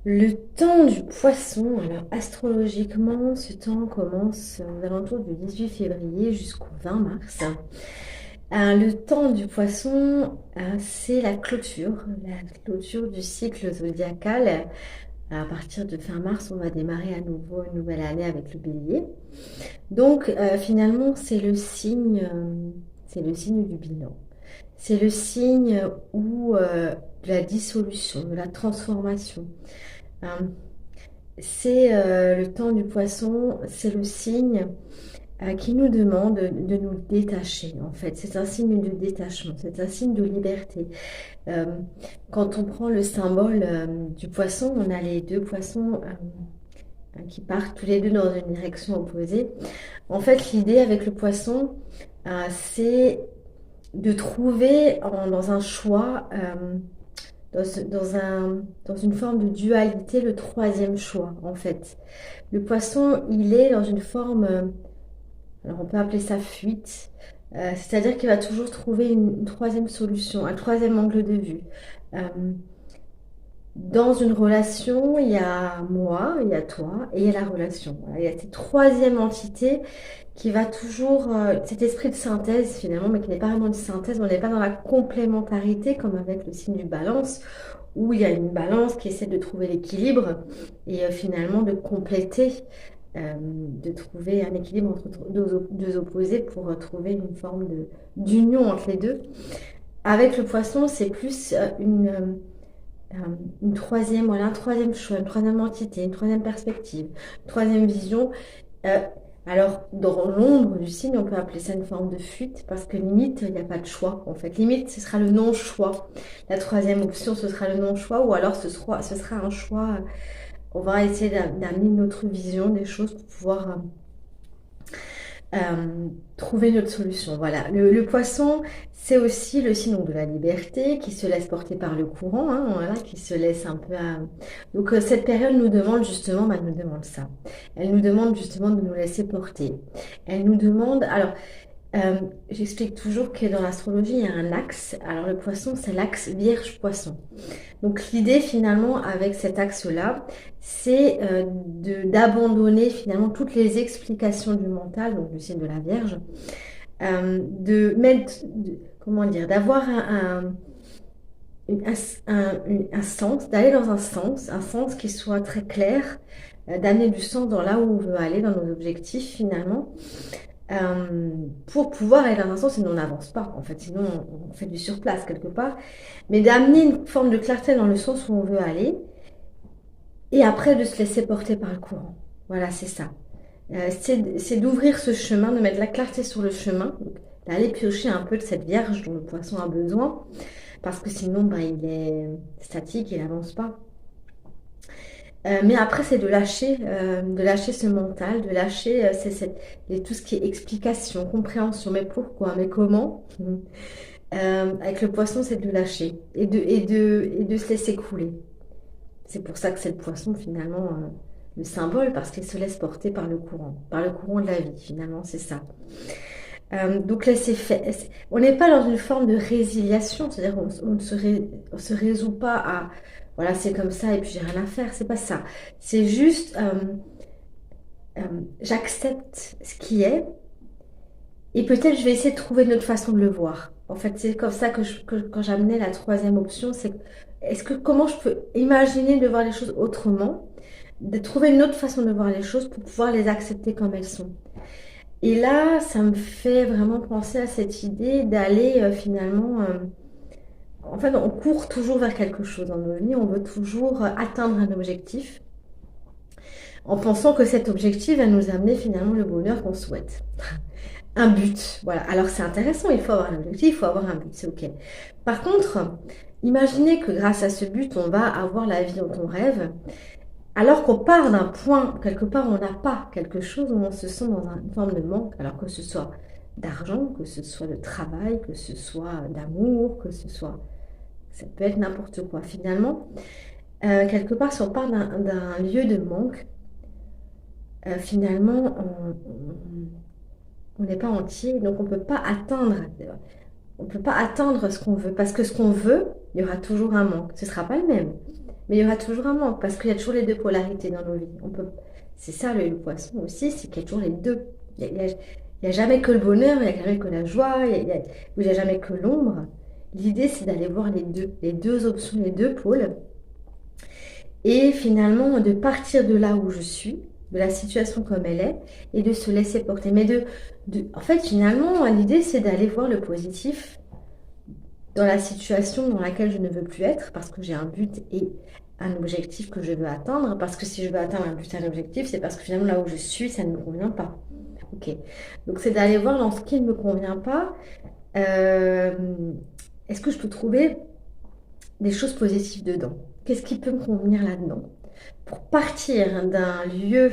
Le temps du poisson, alors astrologiquement, ce temps commence aux alentours du 18 février jusqu'au 20 mars. Le temps du poisson, c'est la clôture du cycle zodiacal. À partir de fin mars, on va démarrer à nouveau une nouvelle année avec le bélier. Donc finalement, c'est le signe du bilan. C'est le signe de la dissolution, de la transformation. Euh, le temps du poisson, c'est le signe qui nous demande de nous détacher, en fait. C'est un signe de détachement, c'est un signe de liberté. Euh, Quand on prend le symbole du poisson, on a les deux poissons qui partent tous les deux dans une direction opposée. En fait, l'idée avec le poisson, c'est de trouver dans un choix, dans une forme de dualité, le troisième choix, en fait. Le poisson, il est dans une forme, alors on peut appeler ça fuite, c'est-à-dire qu'il va toujours trouver une troisième solution, un troisième angle de vue. Euh, dans une relation, il y a moi, il y a toi et il y a la relation. Voilà, il y a cette troisième entité qui va toujours, cet esprit de synthèse finalement, mais qui n'est pas vraiment une synthèse, on n'est pas dans la complémentarité comme avec le signe du balance, où il y a une balance qui essaie de trouver l'équilibre et finalement de compléter, de trouver un équilibre entre deux opposés pour trouver une forme d'union entre les deux. Avec le poisson, c'est plus une troisième, voilà, un troisième choix, une troisième entité, une troisième perspective, une troisième vision. Euh, alors, dans l'ombre du signe, on peut appeler ça une forme de fuite parce que limite, il n'y a pas de choix en fait. Limite, ce sera le non-choix. La troisième option, ce sera le non-choix ou alors ce sera un choix. On va essayer d'amener une autre vision des choses pour pouvoir trouver notre solution. Voilà. Le poisson, c'est aussi le signe donc, de la liberté qui se laisse porter par le courant, hein, voilà, qui se laisse un peu. Donc cette période nous demande justement, elle nous demande ça. Elle nous demande justement de nous laisser porter. Elle nous demande, alors euh, j'explique toujours que dans l'astrologie, il y a un axe. Alors le poisson, c'est l'axe Vierge-Poisson. Donc l'idée finalement avec cet axe-là, c'est d'abandonner finalement toutes les explications du mental, donc du signe de la Vierge, de mettre, comment dire, d'avoir un sens, d'aller dans un sens qui soit très clair, d'amener du sens dans là où on veut aller, dans nos objectifs finalement, pour pouvoir aller dans un sens, sinon on n'avance pas, en fait, sinon on fait du surplace quelque part, mais d'amener une forme de clarté dans le sens où on veut aller, et après de se laisser porter par le courant. Voilà, c'est ça. C'est d'ouvrir ce chemin, de mettre la clarté sur le chemin, donc d'aller piocher un peu de cette vierge dont le poisson a besoin, parce que sinon, ben, il est statique, il n'avance pas. Mais après, c'est de lâcher ce mental, de lâcher tout ce qui est explication, compréhension, mais pourquoi, mais comment. Avec le poisson, c'est de lâcher et de se laisser couler. C'est pour ça que c'est le poisson finalement le symbole, parce qu'il se laisse porter par le courant de la vie, finalement, c'est ça. Donc laisser faire. On n'est pas dans une forme de résiliation, c'est-à-dire on se résout pas à voilà, c'est comme ça et puis j'ai rien à faire, c'est pas ça. C'est juste euh, j'accepte ce qui est et peut-être je vais essayer de trouver une autre façon de le voir. En fait, c'est comme ça que quand j'amenais la troisième option, c'est comment je peux imaginer de voir les choses autrement, de trouver une autre façon de voir les choses pour pouvoir les accepter comme elles sont. Et là, ça me fait vraiment penser à cette idée d'aller finalement. En fait, on court toujours vers quelque chose dans nos vies, on veut toujours atteindre un objectif, en pensant que cet objectif va nous amener finalement le bonheur qu'on souhaite. Un but, voilà. Alors c'est intéressant, il faut avoir un objectif, il faut avoir un but, c'est ok. Par contre, imaginez que grâce à ce but, on va avoir la vie dont on rêve, alors qu'on part d'un point, quelque part, on n'a pas quelque chose où on se sent dans une forme de manque, alors que ce soit d'argent, que ce soit de travail, que ce soit d'amour, ça peut être n'importe quoi. Finalement, quelque part, si on part d'un lieu de manque, finalement, on n'est pas entier, donc on peut pas atteindre ce qu'on veut, parce que ce qu'on veut, il y aura toujours un manque. Ce sera pas le même. mais il y aura toujours un manque parce qu'il y a toujours les deux polarités dans nos vies. C'est ça le poisson aussi, c'est qu'il y a toujours les deux. Il y a jamais que le bonheur, il n'y a jamais que la joie, il y a jamais que l'ombre. L'idée, c'est d'aller voir les deux options, les deux pôles, et finalement de partir de là où je suis, de la situation comme elle est, et de se laisser porter. Mais en fait, finalement, l'idée, c'est d'aller voir le positif dans la situation dans laquelle je ne veux plus être, parce que j'ai un but et un objectif que je veux atteindre, parce que si je veux atteindre un but et un objectif, c'est parce que finalement, là où je suis, ça ne me convient pas. Ok. Donc, c'est d'aller voir dans ce qui ne me convient pas, euh, est-ce que je peux trouver des choses positives dedans? Qu'est-ce qui peut me convenir là-dedans? Pour partir d'un lieu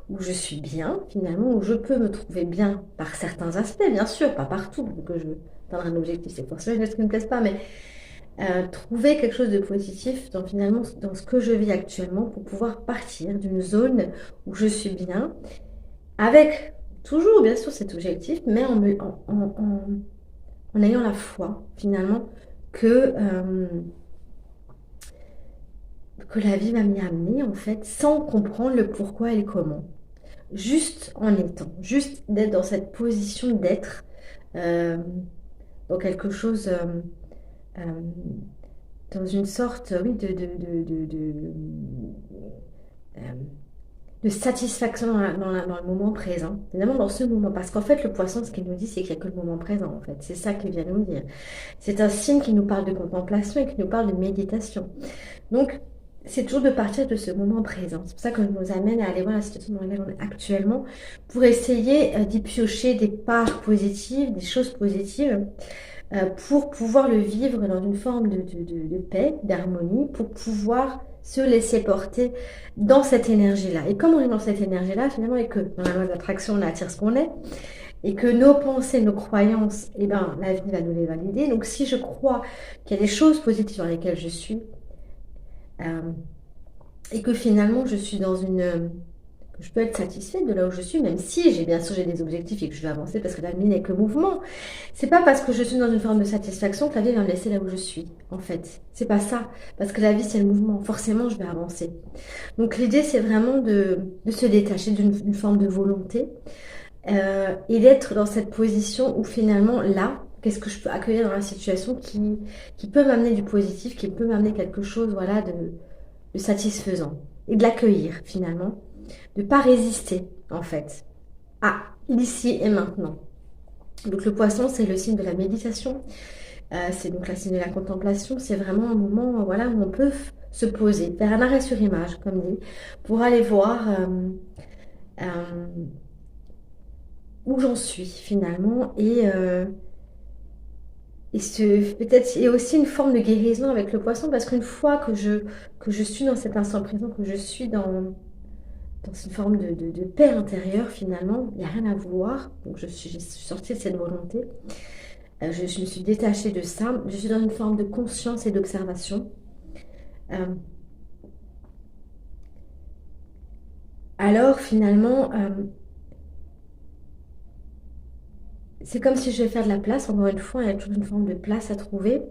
où je suis bien, finalement, où je peux me trouver bien par certains aspects, bien sûr, pas partout, parce que je veux atteindre un objectif, c'est forcément une chose qui ne me plaise pas, mais trouver quelque chose de positif dans, finalement, dans ce que je vis actuellement pour pouvoir partir d'une zone où je suis bien, avec toujours, bien sûr, cet objectif, mais en ayant la foi, finalement, que la vie va m'y amener, en fait, sans comprendre le pourquoi et le comment. Juste en étant, juste d'être dans cette position d'être, euh, dans quelque chose, euh, dans une sorte, oui, euh, de satisfaction dans le moment présent, évidemment dans ce moment, parce qu'en fait, le poisson, ce qu'il nous dit, c'est qu'il n'y a que le moment présent, en fait. C'est ça qu'il vient nous dire. C'est un signe qui nous parle de contemplation et qui nous parle de méditation. Donc, c'est toujours de partir de ce moment présent. C'est pour ça que je nous amène à aller voir la situation dans laquelle on est actuellement pour essayer d'y piocher des parts positives, des choses positives, pour pouvoir le vivre dans une forme de paix, d'harmonie, pour pouvoir se laisser porter dans cette énergie-là. Et comme on est dans cette énergie-là, finalement, et que dans la loi d'attraction, on attire ce qu'on est, et que nos pensées, nos croyances, eh ben, la vie va nous les valider. Donc, si je crois qu'il y a des choses positives dans lesquelles je suis, euh, et que finalement je suis dans que je peux être satisfaite de là où je suis, même si bien sûr j'ai des objectifs et que je vais avancer parce que la vie n'est que mouvement. C'est pas parce que je suis dans une forme de satisfaction que la vie va me laisser là où je suis, en fait. C'est pas ça. Parce que la vie c'est le mouvement. Forcément je vais avancer. Donc l'idée c'est vraiment de se détacher d'une forme de volonté, et d'être dans cette position où finalement là, qu'est-ce que je peux accueillir dans la situation qui peut m'amener du positif, qui peut m'amener quelque chose, voilà, de satisfaisant, et de l'accueillir finalement, de ne pas résister en fait à l'ici et maintenant. Donc le poisson, c'est le signe de la méditation, c'est donc le signe de la contemplation, c'est vraiment un moment, voilà, où on peut se poser, faire un arrêt sur image, comme dit, pour aller voir euh, où j'en suis finalement, peut-être il y a aussi une forme de guérison avec le poisson, parce qu'une fois que je suis dans cet instant présent, que je suis dans une forme de paix intérieure finalement, il n'y a rien à vouloir. Donc je suis sortie de cette volonté. Je me suis détachée de ça. Je suis dans une forme de conscience et d'observation. Euh, alors finalement, c'est comme si je vais faire de la place. Encore une fois, il y a toujours une forme de place à trouver.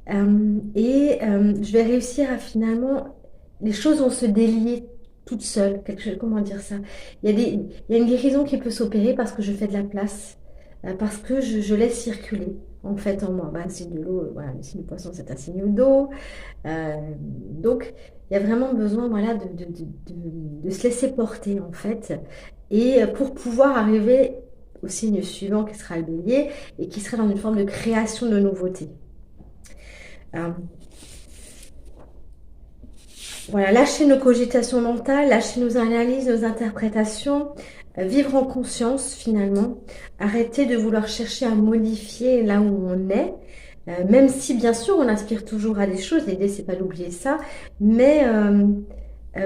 Je vais réussir à finalement, les choses vont se délier toutes seules. Comment dire ça? Il y a une guérison qui peut s'opérer parce que je fais de la place, parce que je laisse circuler en fait en moi. Bah, un signe de l'eau, voilà, le signe du poisson, c'est un signe d'eau. Donc, il y a vraiment besoin, voilà, de se laisser porter en fait, et pour pouvoir arriver au signe suivant qui sera le bélier et qui sera dans une forme de création de nouveauté. Euh, Voilà, lâcher nos cogitations mentales, lâcher nos analyses, nos interprétations, vivre en conscience finalement, arrêter de vouloir chercher à modifier là où on est, même si bien sûr on aspire toujours à des choses, l'idée c'est pas d'oublier ça, mais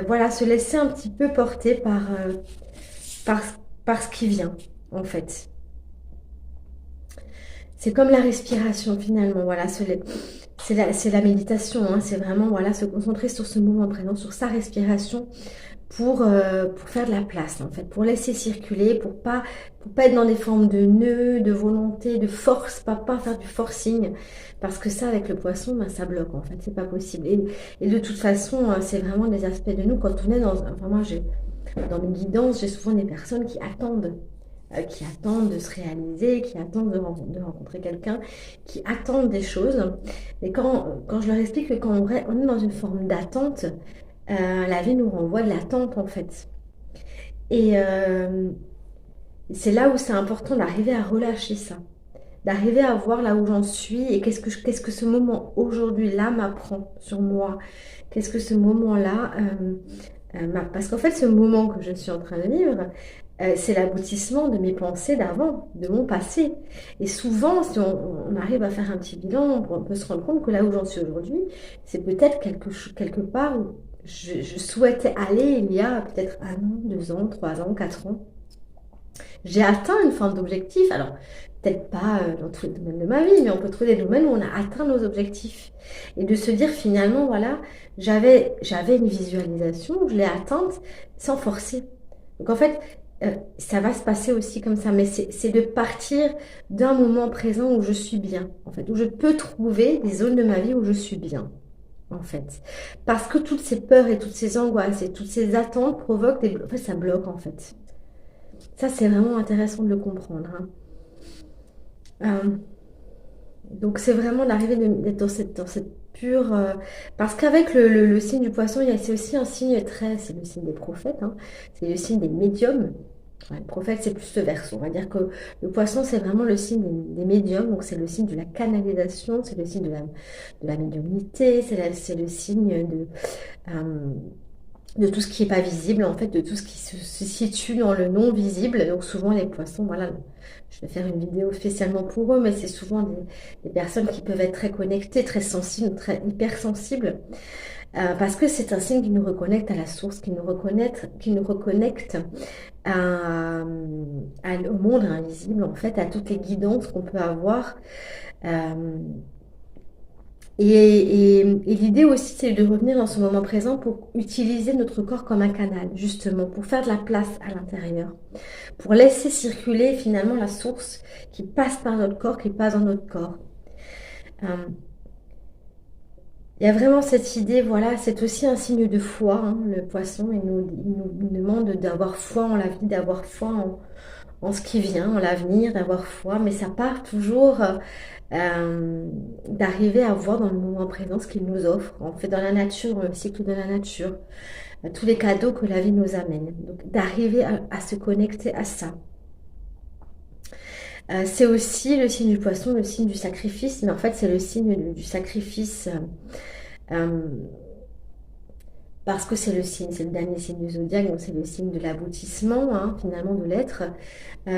voilà, se laisser un petit peu porter par, par ce qui vient en fait. C'est comme la respiration finalement, voilà, c'est la méditation, hein, c'est vraiment voilà, se concentrer sur ce moment présent, sur sa respiration, pour faire de la place, en fait, pour laisser circuler, pour pas être dans des formes de nœuds, de volonté, de force, pas faire du forcing, parce que ça, avec le poisson, ben, ça bloque, en fait, c'est pas possible. Et de toute façon, c'est vraiment des aspects de nous, quand on est dans, enfin, moi, dans mes guidances, j'ai souvent des personnes qui attendent de se réaliser, qui attendent de rencontrer quelqu'un, qui attendent des choses. Et quand je leur explique que quand on est dans une forme d'attente, la vie nous renvoie de l'attente en fait. Et c'est là où c'est important d'arriver à relâcher ça, d'arriver à voir là où j'en suis et qu'est-ce que ce moment aujourd'hui-là m'apprend sur moi. Qu'est-ce que ce moment-là parce qu'en fait, ce moment que je suis en train de vivre, c'est l'aboutissement de mes pensées d'avant, de mon passé. Et souvent, si on arrive à faire un petit bilan, on peut se rendre compte que là où j'en suis aujourd'hui, c'est peut-être quelque part où je souhaitais aller il y a peut-être 1 an, 2 ans, 3 ans, 4 ans. J'ai atteint une forme d'objectif. Alors, peut-être pas dans tous les domaines de ma vie, mais on peut trouver des domaines où on a atteint nos objectifs. Et de se dire finalement, voilà, j'avais une visualisation, je l'ai atteinte sans forcer. Donc en fait, ça va se passer aussi comme ça, mais c'est de partir d'un moment présent où je suis bien, en fait, où je peux trouver des zones de ma vie où je suis bien, en fait. Parce que toutes ces peurs et toutes ces angoisses et toutes ces attentes provoquent en fait, ça bloque, en fait. Ça, c'est vraiment intéressant de le comprendre, hein. Euh, donc, c'est vraiment d'arriver d'être dans cette pure... parce qu'avec le signe du poisson, c'est aussi un signe très... C'est le signe des prophètes, hein. C'est le signe des médiums. Ouais, le prophète, c'est plus le Verseau. On va dire que le poisson, c'est vraiment le signe des médiums. Donc, c'est le signe de la canalisation, c'est le signe de la médiumnité, c'est le signe euh, de tout ce qui n'est pas visible, en fait, de tout ce qui se situe dans le non visible. Donc souvent les poissons, voilà, je vais faire une vidéo spécialement pour eux, mais c'est souvent des personnes qui peuvent être très connectées, très sensibles, très hypersensibles, parce que c'est un signe qui nous reconnecte à la source, qui nous reconnecte au monde invisible, en fait, à toutes les guidances qu'on peut avoir. Euh, et l'idée aussi, c'est de revenir dans ce moment présent pour utiliser notre corps comme un canal, justement, pour faire de la place à l'intérieur, pour laisser circuler finalement la source qui passe par notre corps, qui passe dans notre corps. Euh, il y a vraiment cette idée, voilà, c'est aussi un signe de foi, hein, le poisson, il nous demande d'avoir foi en la vie, d'avoir foi en ce qui vient, en l'avenir, d'avoir foi, mais ça part toujours d'arriver à voir dans le moment présent ce qu'il nous offre, en fait, dans la nature, dans le cycle de la nature, tous les cadeaux que la vie nous amène. Donc, d'arriver à se connecter à ça. C'est aussi le signe du poisson, le signe du sacrifice, mais en fait, c'est le signe du sacrifice euh, parce que c'est le dernier signe du zodiaque, donc c'est le signe de l'aboutissement, hein, finalement, de l'être,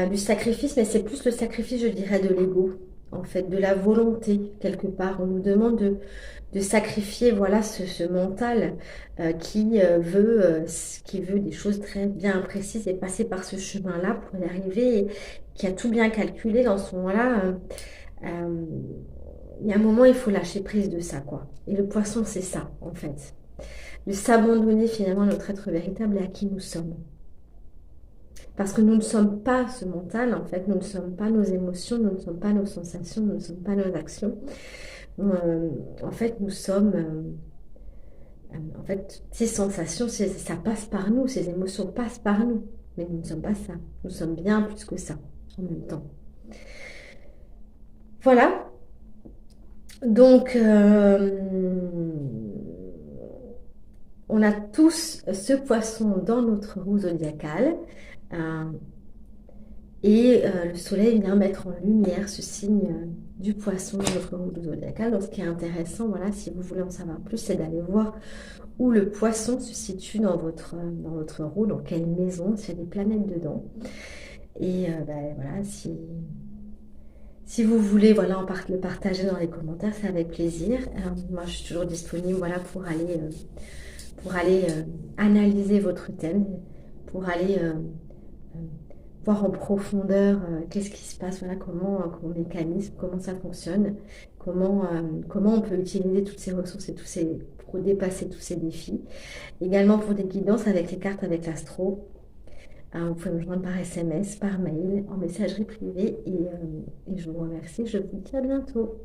du sacrifice, mais c'est plus le sacrifice, je dirais, de l'ego, en fait, de la volonté, quelque part. On nous demande de sacrifier, voilà, ce mental qui veut des choses très bien précises et passer par ce chemin-là pour y arriver, et qui a tout bien calculé dans ce moment-là. Euh, il y a un moment, il faut lâcher prise de ça, quoi. Et le poisson, c'est ça, en fait. De s'abandonner finalement à notre être véritable et à qui nous sommes. Parce que nous ne sommes pas ce mental, en fait, nous ne sommes pas nos émotions, nous ne sommes pas nos sensations, nous ne sommes pas nos actions. En fait, nous sommes... en fait, ces sensations, ça passe par nous, ces émotions passent par nous. Mais nous ne sommes pas ça. Nous sommes bien plus que ça, en même temps. Voilà. Donc, on a tous ce poisson dans notre roue zodiacale. Euh, et le soleil vient mettre en lumière ce signe du poisson dans notre roue zodiacale. Donc, ce qui est intéressant, voilà, si vous voulez en savoir plus, c'est d'aller voir où le poisson se situe dans votre roue, dans quelle maison, s'il y a des planètes dedans. Et ben, voilà, si vous voulez voilà, le partager dans les commentaires, c'est avec plaisir. Moi, je suis toujours disponible voilà, pour aller analyser votre thème, pour aller voir en profondeur qu'est-ce qui se passe, voilà, comment mécanisme, comment ça fonctionne, comment on peut utiliser toutes ces ressources et pour dépasser tous ces défis. Également pour des guidances avec les cartes avec l'astro. Vous pouvez me joindre par SMS, par mail, en messagerie privée et je vous remercie. Je vous dis à bientôt.